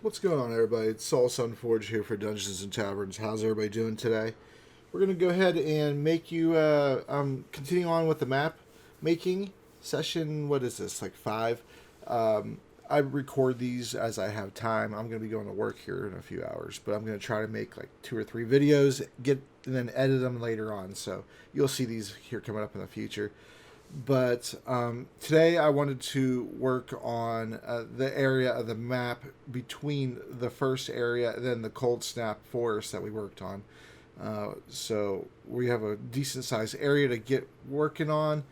What's going on, everybody? It's Saul Sunforge here for Dungeons and Taverns. How's everybody doing today? We're going to go ahead and make you, continue on with the map making session. What is this, like 5? I record these as I have time. I'm going to be going to work here in a few hours, but I'm going to try to make like 2 or 3 videos, and then edit them later on. So you'll see these here coming up in the future. But today I wanted to work on the area of the map between the first area and then the Cold Snap Forest that we worked on. So we have a decent sized area to get working on.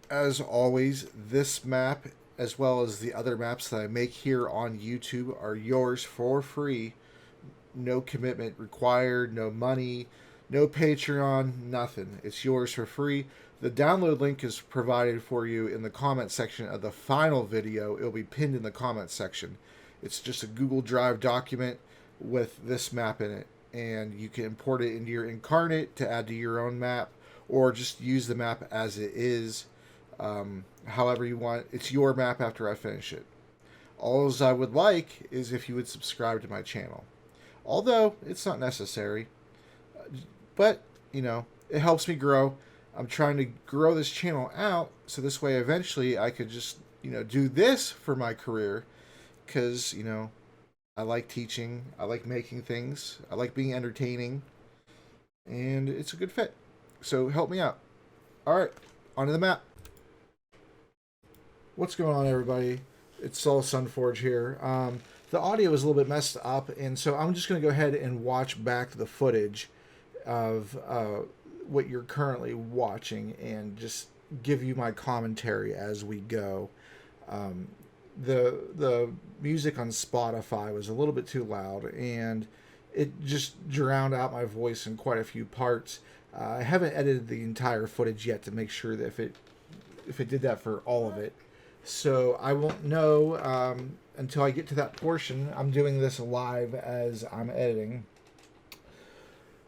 As always, this map, as well as the other maps that I make here on YouTube, are yours for free. No commitment required, no money, no Patreon, nothing. It's yours for free. The download link is provided for you in the comment section of the final video. It'll be pinned in the comment section. It's just a Google Drive document with this map in it, and you can import it into your Inkarnate to add to your own map, or just use the map as it is, however you want. It's your map after I finish it. All I would like is if you would subscribe to my channel. Although, it's not necessary. But, you know, it helps me grow. I'm trying to grow this channel out so this way eventually I could just, do this for my career. Because, I like teaching. I like making things. I like being entertaining. And it's a good fit. So help me out. Alright, onto the map. What's going on, everybody? It's Saul Sunforge here. The audio is a little bit messed up, and so I'm just going to go ahead and watch back the footage of what you're currently watching and just give you my commentary as we go. The music on Spotify was a little bit too loud, and it just drowned out my voice in quite a few parts. I haven't edited the entire footage yet to make sure that if it did that for all of it. So I won't know until I get to that portion. I'm doing this live as I'm editing.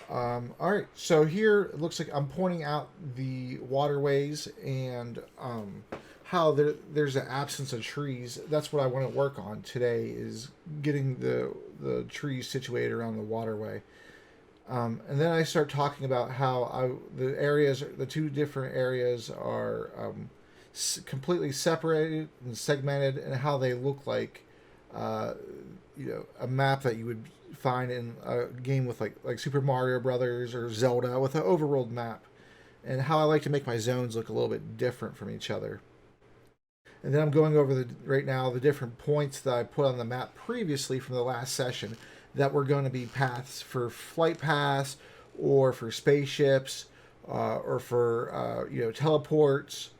Alright, so here it looks like I'm pointing out the waterways and how there's an absence of trees. That's what I want to work on today, is getting the trees situated around the waterway. And then I start talking about how the 2 different areas are completely separated and segmented, and how they look like a map that you would find in a game with like Super Mario Brothers or Zelda, with an overworld map, and how I like to make my zones look a little bit different from each other. And then I'm going over right now the different points that I put on the map previously from the last session that were going to be paths for flight paths, or for spaceships, or for teleports,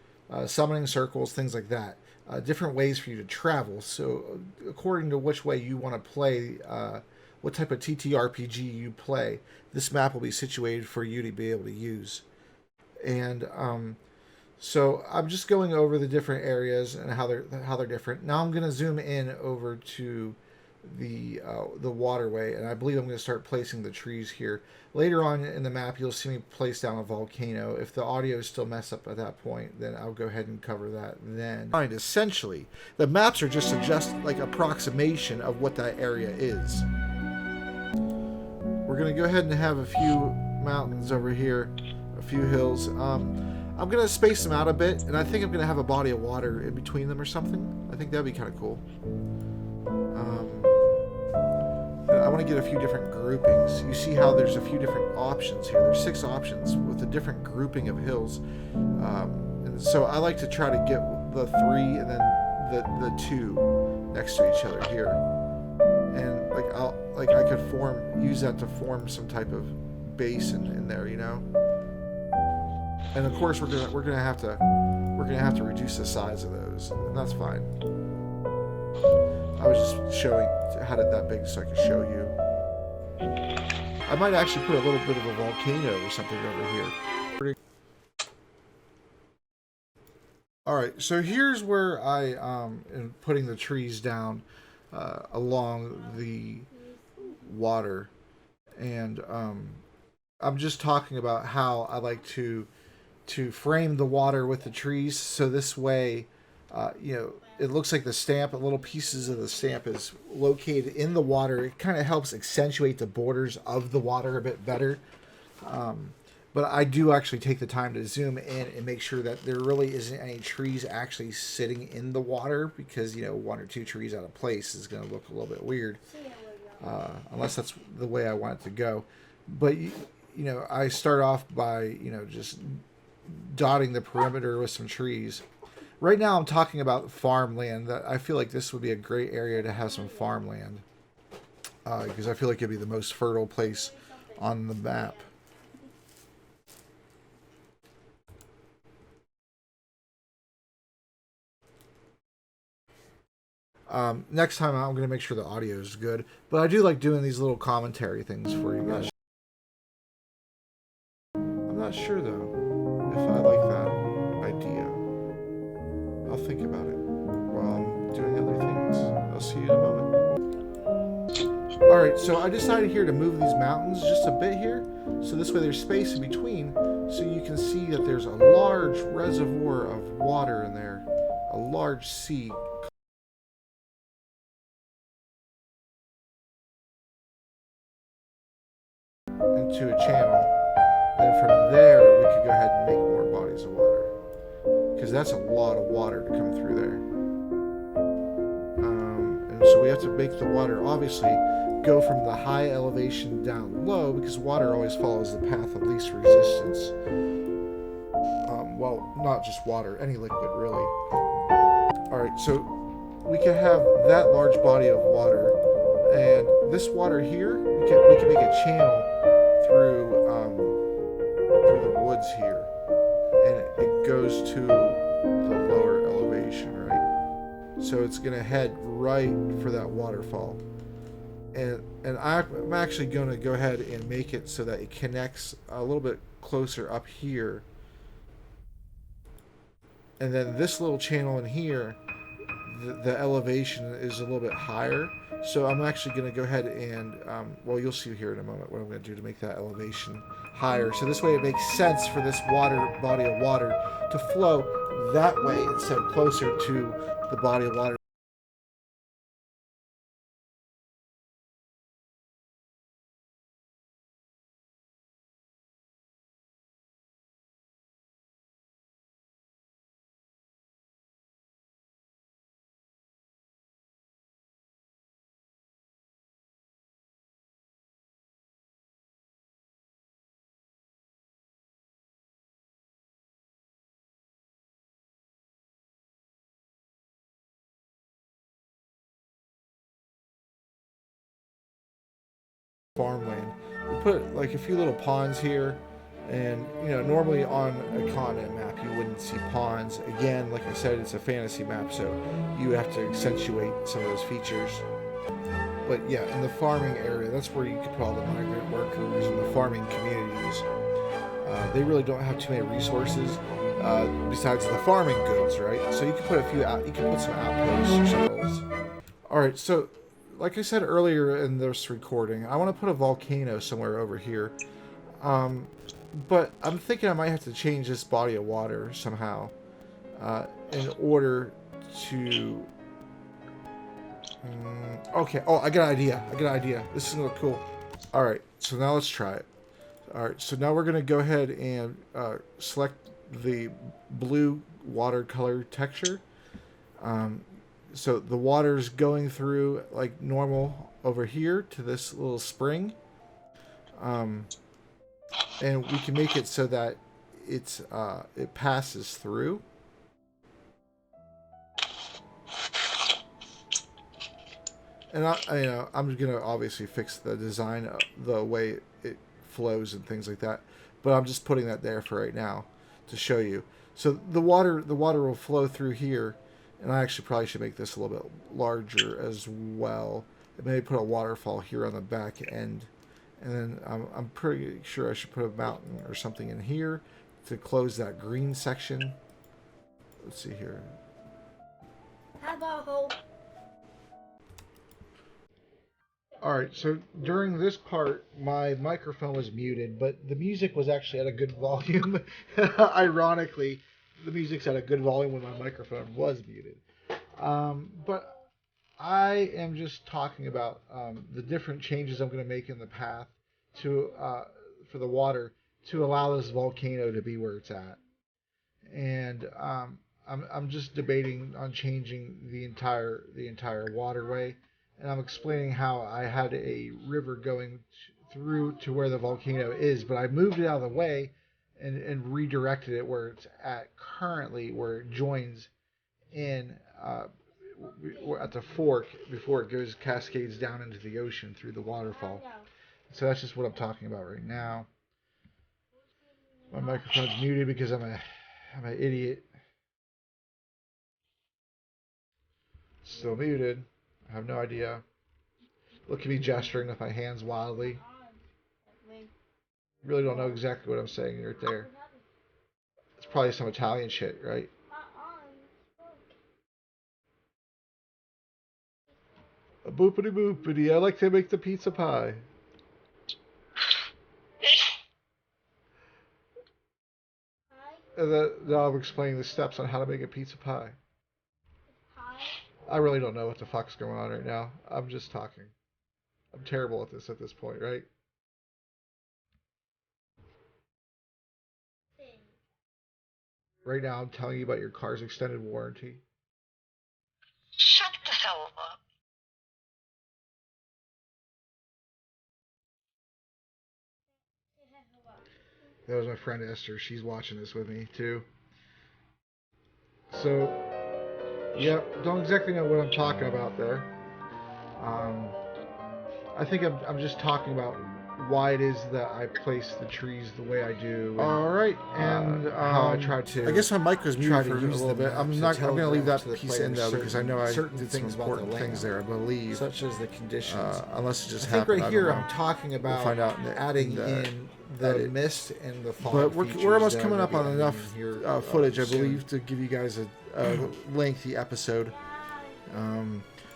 summoning circles, things like that. Different ways for you to travel. So according to which way you want to play, what type of TTRPG you play, this map will be situated for you to be able to use. And so I'm just going over the different areas and how they're different. Now I'm going to zoom in over to the waterway, and I believe I'm going to start placing the trees here. Later on in the map, you'll see me place down a volcano. If the audio is still messed up at that point, then I'll go ahead and cover that then. Essentially, the maps are just like approximation of what that area is. We're going to go ahead and have a few mountains over here, a few hills. I'm going to space them out a bit, and I think I'm going to have a body of water in between them or something. I think that'd be kind of cool. I want to get a few different groupings. You see how there's a few different options here. There's 6 options with a different grouping of hills. And so I like to try to get the 3 and then the 2 next to each other here. And I could use that to form some type of basin in there, And of course we're gonna have to reduce the size of those, and that's fine. I was just showing had it that big so I could show you. I might actually put a little bit of a volcano or something over here. Alright, so here's where I am putting the trees down along the water. And I'm just talking about how I like to frame the water with the trees, so this way you know, it looks like the stamp, little pieces of the stamp is located in the water. It kind of helps accentuate the borders of the water a bit better. But I do actually take the time to zoom in and make sure that there really isn't any trees actually sitting in the water, because, you know, one or two trees out of place is going to look a little bit weird, unless that's the way I want it to go. But, you know, I start off by, you know, just dotting the perimeter with some trees. Right now I'm talking about farmland. That I feel like this would be a great area to have some farmland, because I feel like it'd be the most fertile place on the map. Next time I'm going to make sure the audio is good. But I do like doing these little commentary things for you guys. I'm not sure, though, if I like that idea. I'll think about it while I'm doing other things. I'll see you in a moment. Alright, so I decided here to move these mountains just a bit here. So this way there's space in between. So you can see that there's a large reservoir of water in there. A large sea. Into a channel, and from there we could go ahead and make more bodies of water, because that's a lot of water to come through there. And so we have to make the water obviously go from the high elevation down low, because water always follows the path of least resistance. Well, not just water, any liquid really. Alright, so we can have that large body of water, and this water here, we can make a channel through the woods here, and it goes to the lower elevation, right? So it's gonna head right for that waterfall, and I'm actually gonna go ahead and make it so that it connects a little bit closer up here, and then this little channel in here, the elevation is a little bit higher. So I'm actually going to go ahead and, well, you'll see here in a moment what I'm going to do to make that elevation higher. So this way it makes sense for this body of water to flow that way instead of closer to the body of water. Farmland. We put like a few little ponds here, and you know, normally on a continent map you wouldn't see ponds. Again, like I said, it's a fantasy map, so you have to accentuate some of those features. But yeah, in the farming area, that's where you could put all the migrant workers and the farming communities. They really don't have too many resources besides the farming goods, right? So you can put a few out. You can put some outposts or something else. All right, so like I said earlier in this recording, I want to put a volcano somewhere over here. But I'm thinking I might have to change this body of water somehow in order to... okay, oh, I got an idea. This is going to look cool. Alright, so now let's try it. Alright, so now we're going to go ahead and select the blue watercolor texture. So the water's going through like normal over here to this little spring. And we can make it so that it passes through. And I'm gonna obviously fix the design, the way it flows and things like that. But I'm just putting that there for right now to show you. So the water will flow through here, and I actually probably should make this a little bit larger as well. Maybe put a waterfall here on the back end, and then I'm pretty sure I should put a mountain or something in here to close that green section. Let's see here. Alright, so during this part, my microphone was muted, but the music was actually at a good volume, ironically. the music's at a good volume when my microphone was muted. But I am just talking about the different changes I'm going to make in the path to for the water to allow this volcano to be where it's at. And I'm just debating on changing the entire waterway, and I'm explaining how I had a river going through to where the volcano is, but I moved it out of the way and redirected it where it's at currently, where it joins in at the fork before it goes cascades down into the ocean through the waterfall. So that's just what I'm talking about right now. My microphone's muted because I'm an idiot. Still muted. I have no idea. Look at me gesturing with my hands wildly. Really don't know exactly what I'm saying right there. It's probably some Italian shit, right? A boopity boopity. I like to make the pizza pie. And then now I'm explaining the steps on how to make a pizza pie. I really don't know what the fuck's going on right now. I'm just talking. I'm terrible at this point, right? Right now I'm telling you about your car's extended warranty. Shut the hell up. That was my friend Esther. She's watching this with me too. So, yeah, don't exactly know what I'm talking about there. I think I'm just talking about why it is that I place the trees the way I do. All right, and how I try to. I guess my mic was muted for a use little bit. I'm going to leave that piece in though because I know I certain did some things about important the things land, there. I believe, such as the conditions. unless it just I think happened. right I here don't I'm know. talking about find out in the- adding in the in the edit. mist and the fog. But we're almost features coming that up I'm on gonna be enough adding in here, footage, I soon. believe, to give you guys a lengthy episode.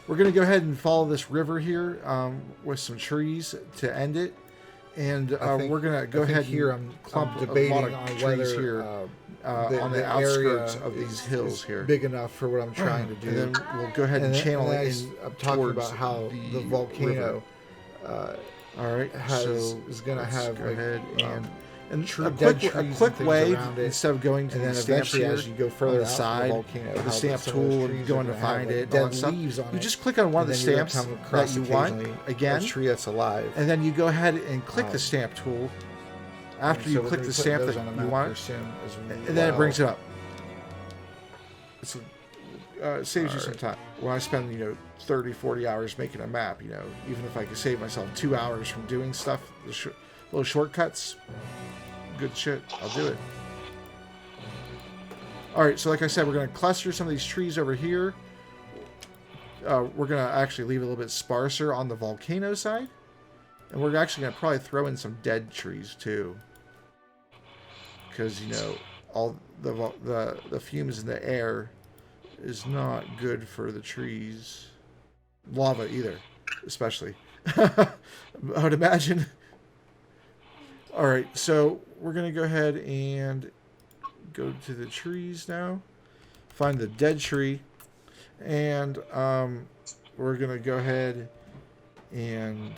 We're going to go ahead and follow this river here with some trees to end it. And we're going to go ahead here. and I'm clump debating a lot of on trees whether here on the the outskirts area of these is hills here. big enough for what I'm trying to do. And then we'll go ahead and channel then it in I'm talking towards about how the river. volcano All right, so is going to let's have go like, ahead and dead a trees and quick things way around it. instead of going to And the then stamps eventually, here as you go on further the out side, from the volcano, the how stamp some of those tool trees and are going to gonna have, find like, it, all dead that stuff. leaves on You it. just click on one of the And then you're gonna stamps come that across you want occasionally again, a tree that's alive. and then you go ahead and click the stamp tool after So you we're click gonna the be stamp putting that those on you the map want, here soon as and then it brings well. it up. It saves you some time. When I spend 30, 40 hours making a map, even if I could save myself 2 hours from doing stuff, little shortcuts, good shit, I'll do it. All right, so like I said, we're going to cluster some of these trees over here. We're going to actually leave it a little bit sparser on the volcano side. And we're actually going to probably throw in some dead trees too. Because, all the fumes in the air is not good for the trees. Lava either, especially. I would imagine. All right, so we're going to go ahead and go to the trees now. Find the dead tree. And we're going to go ahead and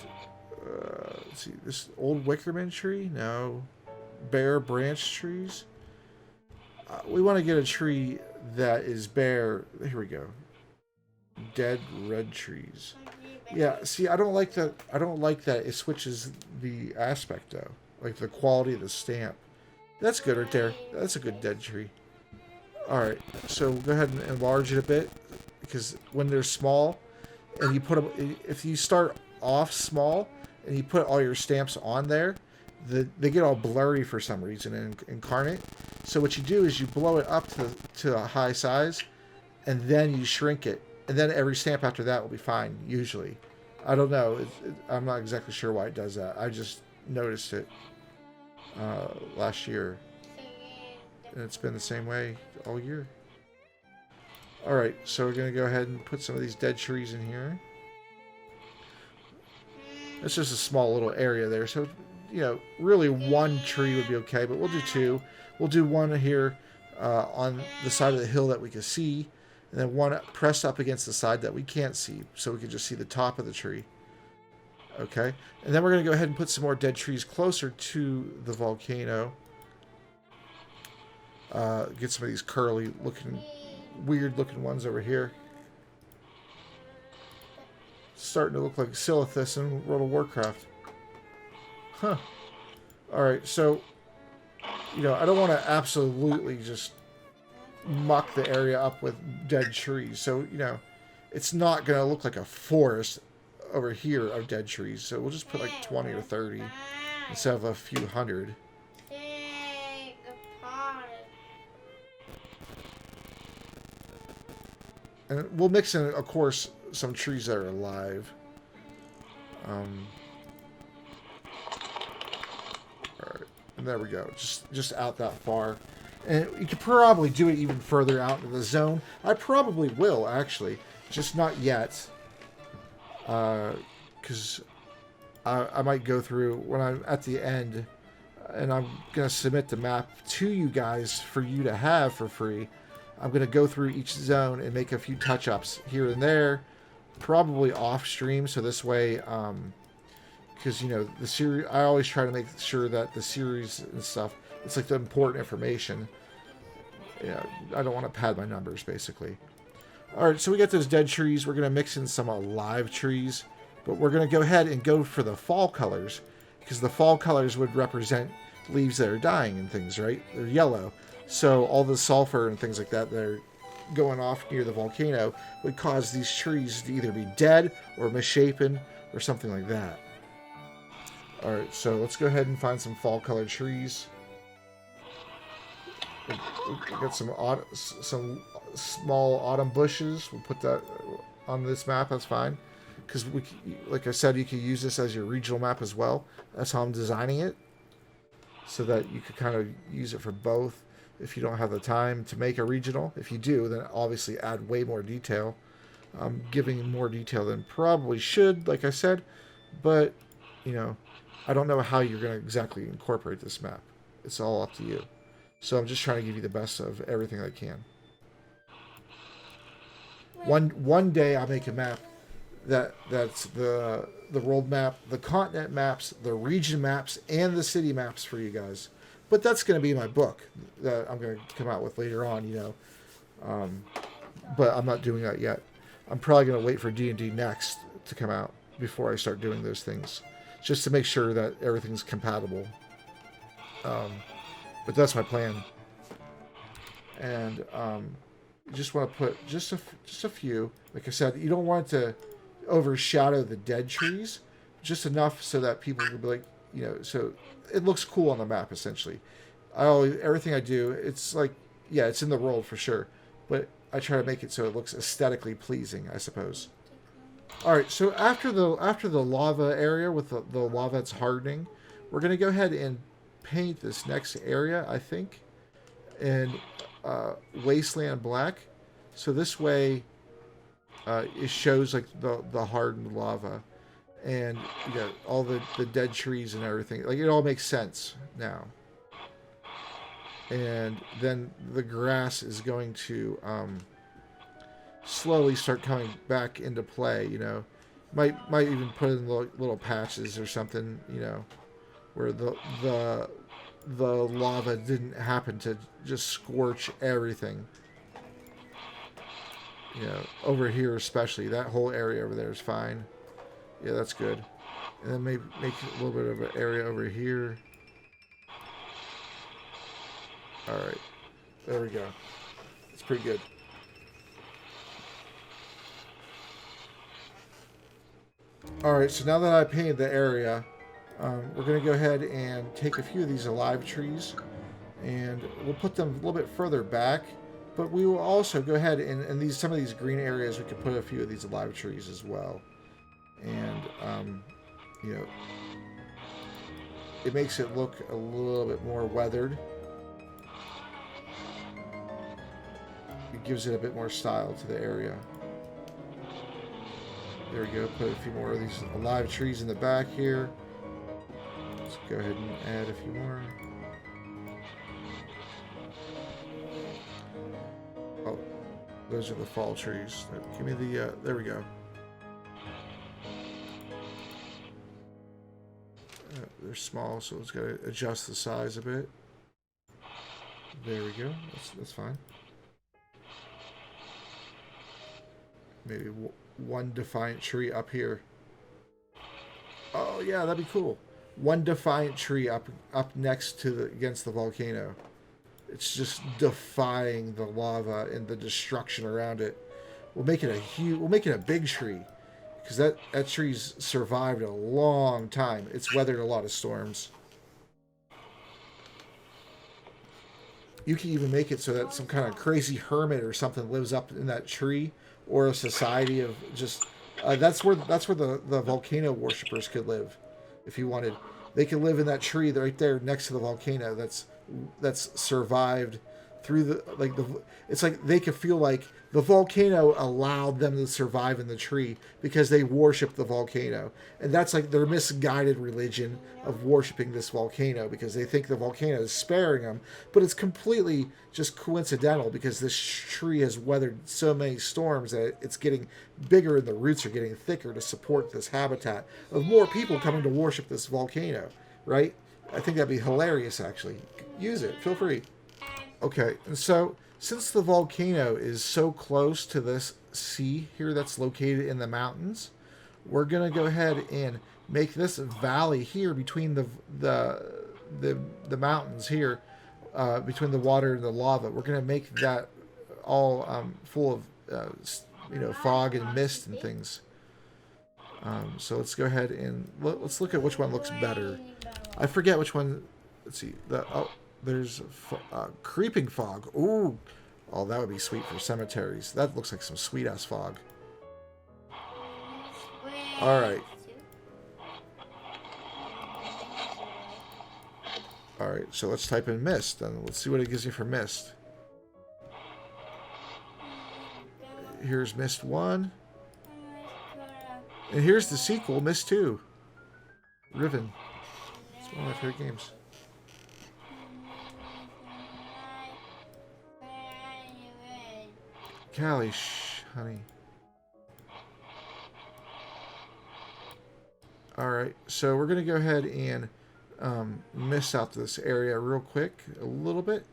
let's see, this old Wickerman tree? No. Bare branch trees? We want to get a tree that is bare. Here we go. Dead red trees. Yeah, see, I don't like that. I don't like that it switches the aspect, though. Like the quality of the stamp. That's good right there. That's a good dead tree. Alright, so we'll go ahead and enlarge it a bit. Because when they're small, and you put them, if you start off small, and you put all your stamps on there, they get all blurry for some reason in Inkarnate. So what you do is you blow it up to a high size, and then you shrink it. And then every stamp after that will be fine, usually. I don't know. I'm not exactly sure why it does that. I just noticed it last year. And it's been the same way all year. Alright, so we're going to go ahead and put some of these dead trees in here. It's just a small little area there. So, really one tree would be okay, but we'll do two. We'll do one here on the side of the hill that we can see, and then one pressed up against the side that we can't see, so we can just see the top of the tree. Okay, and then we're going to go ahead and put some more dead trees closer to the volcano. Get some of these curly looking, weird looking ones over here. Starting to look like Silithus in World of Warcraft. Huh. Alright, so, you know, I don't want to absolutely just muck the area up with dead trees. So, you know, it's not going to look like a forest over here of dead trees. So we'll just put like 20 or 30 instead of a few hundred. And we'll mix in, of course, some trees that are alive. Alright, and there we go. Just out that far. And you could probably do it even further out into the zone. I probably will, actually. Just not yet. Because I might go through when I'm at the end, and I'm going to submit the map to you guys for you to have for free. I'm going to go through each zone and make a few touch-ups here and there, probably off stream, so this way, because, you know, the series, I always try to make sure that the series and stuff, it's like the important information. Yeah, I don't want to pad my numbers, basically. Alright, so we got those dead trees. We're going to mix in some alive trees, but we're going to go ahead and go for the fall colors, because the fall colors would represent leaves that are dying and things, right? They're yellow. So all the sulfur and things like that that are going off near the volcano would cause these trees to either be dead or misshapen or something like that. Alright, so let's go ahead and find some fall colored trees. We got some small autumn bushes. We'll put that on this map, that's fine. Because, like I said, you can use this as your regional map as well. That's how I'm designing it. So that you could kind of use it for both. If you don't have the time to make a regional. If you do, then obviously add way more detail. I'm giving more detail than probably should, like I said. But, you know, I don't know how you're going to exactly incorporate this map. It's all up to you. So I'm just trying to give you the best of everything I can. One day I'll make a map that's the world map, the continent maps, the region maps, and the city maps for you guys. But that's going to be my book that I'm going to come out with later on, you know. But I'm not doing that yet. I'm probably going to wait for D&D Next to come out before I start doing those things, just to make sure that everything's compatible. But that's my plan. And you just want to put just a few. Like I said, you don't want to overshadow the dead trees, just enough so that people can be like, you know, so it looks cool on the map, essentially. Everything I do, it's like, yeah, it's in the world for sure, but I try to make it so it looks aesthetically pleasing, I suppose. Alright, so after the lava area with the lava that's hardening, we're going to go ahead and paint this next area, I think, in Wasteland Black. So this way, it shows like the hardened lava. And you got all the dead trees and everything. Like, it all makes sense now. And then the grass is going to slowly start coming back into play, you know. Might even put in little patches or something, you know, where the lava didn't happen to just scorch everything. You know, over here especially, that whole area over there is fine. Yeah, that's good. And then maybe make a little bit of an area over here. Alright. There we go. It's pretty good. Alright, so now that I painted the area, we're going to go ahead and take a few of these alive trees, and we'll put them a little bit further back, but we will also go ahead and some of these green areas, we could put a few of these alive trees as well. And, you know, it makes it look a little bit more weathered. It gives it a bit more style to the area. There we go, put a few more of these alive trees in the back here. Let's go ahead and add a few more. those are the fall trees. Give me the, there we go. They're small, so it's got to adjust the size a bit. There we go. That's fine. Maybe one defiant tree up here. Oh yeah, that'd be cool. One defiant tree up next to against the volcano. It's just defying the lava and the destruction around it. We'll make it a big tree, because that tree's survived a long time. It's weathered a lot of storms. You can even make it so that some kind of crazy hermit or something lives up in that tree, or a society of just that's where the volcano worshippers could live, if you wanted. They could live in that tree right there next to the volcano that's survived through it's like they could feel like the volcano allowed them to survive in the tree because they worship the volcano. And that's like their misguided religion of worshiping this volcano, because they think the volcano is sparing them, but it's completely just coincidental, because this tree has weathered so many storms that it's getting bigger and the roots are getting thicker to support this habitat of more people coming to worship this volcano, right? I think that'd be hilarious, actually. Use it. Feel free. Okay, and so since the volcano is so close to this sea here that's located in the mountains, we're going to go ahead and make this valley here between the mountains here, between the water and the lava. We're going to make that all full of fog and mist and things. So let's go ahead and let's look at which one looks better. I forget which one. Let's see. There's creeping fog. Ooh. Oh, that would be sweet for cemeteries. That looks like some sweet-ass fog. All right. All right, so let's type in mist, and let's see what it gives you for mist. Here's Mist 1. And here's the sequel, Mist 2. Riven. It's one of my favorite games. Callie, honey. Alright, so we're going to go ahead and mist out this area real quick, a little bit.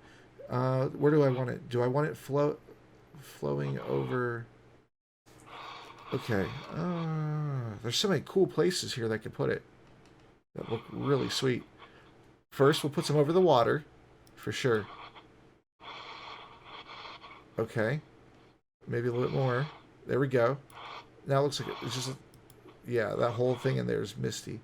Where do I want it? Do I want it flowing over? Okay. There's so many cool places here that I could put it that look really sweet. First, we'll put some over the water, for sure. Okay. Maybe a little bit more. There we go. Now it looks like it's just, yeah, that whole thing in there is misty.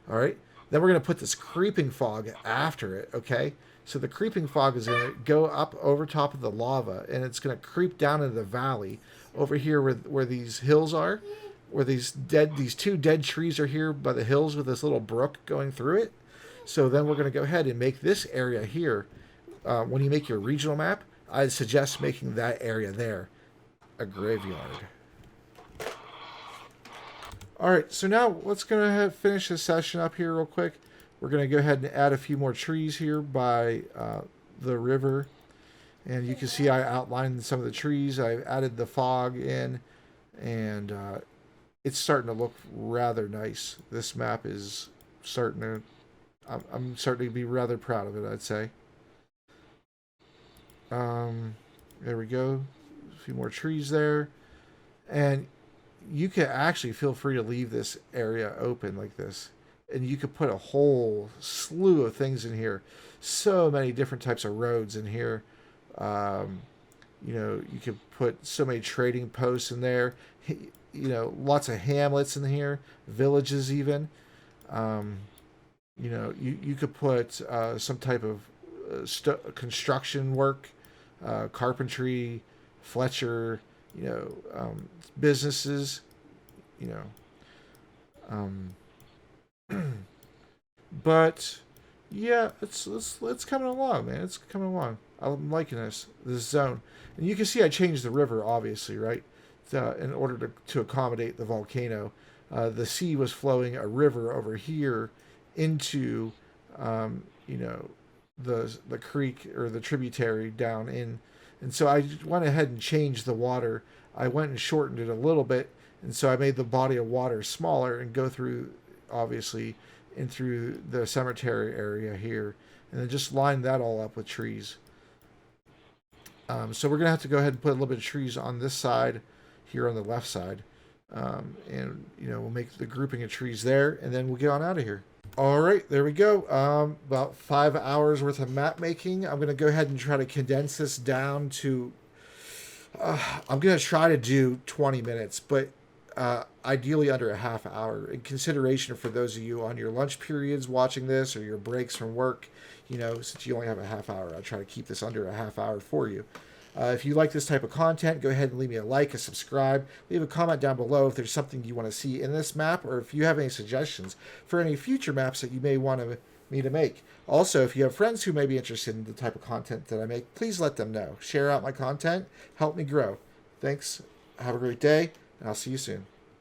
All right. Then we're going to put this creeping fog after it, okay? So the creeping fog is going to go up over top of the lava, and it's going to creep down into the valley over here where these hills are, where these two dead trees are here by the hills with this little brook going through it. So then we're going to go ahead and make this area here. When you make your regional map, I'd suggest making that area there a graveyard. All right, so now let's go finish this session up here real quick. We're going to go ahead and add a few more trees here by the river. And you can see I outlined some of the trees. I've added the fog in, and it's starting to look rather nice. This map is starting to, I'm starting to be rather proud of it, I'd say. There we go. A few more trees there. And you can actually feel free to leave this area open like this. And you could put a whole slew of things in here. So many different types of roads in here. You could put so many trading posts in there. Lots of hamlets in here. Villages even. You could put some type of construction work. Carpentry, Fletcher, businesses, but yeah, it's coming along, man. It's coming along. I'm liking this zone, and you can see I changed the river, obviously, right? In order to accommodate the volcano, the sea was flowing a river over here into, the creek or the tributary down in And so I went ahead and changed the water. I went and shortened it a little bit, and so I made the body of water smaller and go through, obviously, in through the cemetery area here, and then just line that all up with trees. So we're going to have to go ahead and put a little bit of trees on this side, here on the left side. And, we'll make the grouping of trees there, and then we'll get on out of here. All right, there we go. About 5 hours worth of map making. I'm going to go ahead and try to condense this down to... I'm going to try to do 20 minutes, but ideally under a half hour. In consideration for those of you on your lunch periods watching this or your breaks from work, since you only have a half hour, I'll try to keep this under a half hour for you. If you like this type of content, go ahead and leave me a like, a subscribe, leave a comment down below if there's something you want to see in this map, or if you have any suggestions for any future maps that you may want me to make. Also, if you have friends who may be interested in the type of content that I make, please let them know. Share out my content, help me grow. Thanks, have a great day, and I'll see you soon.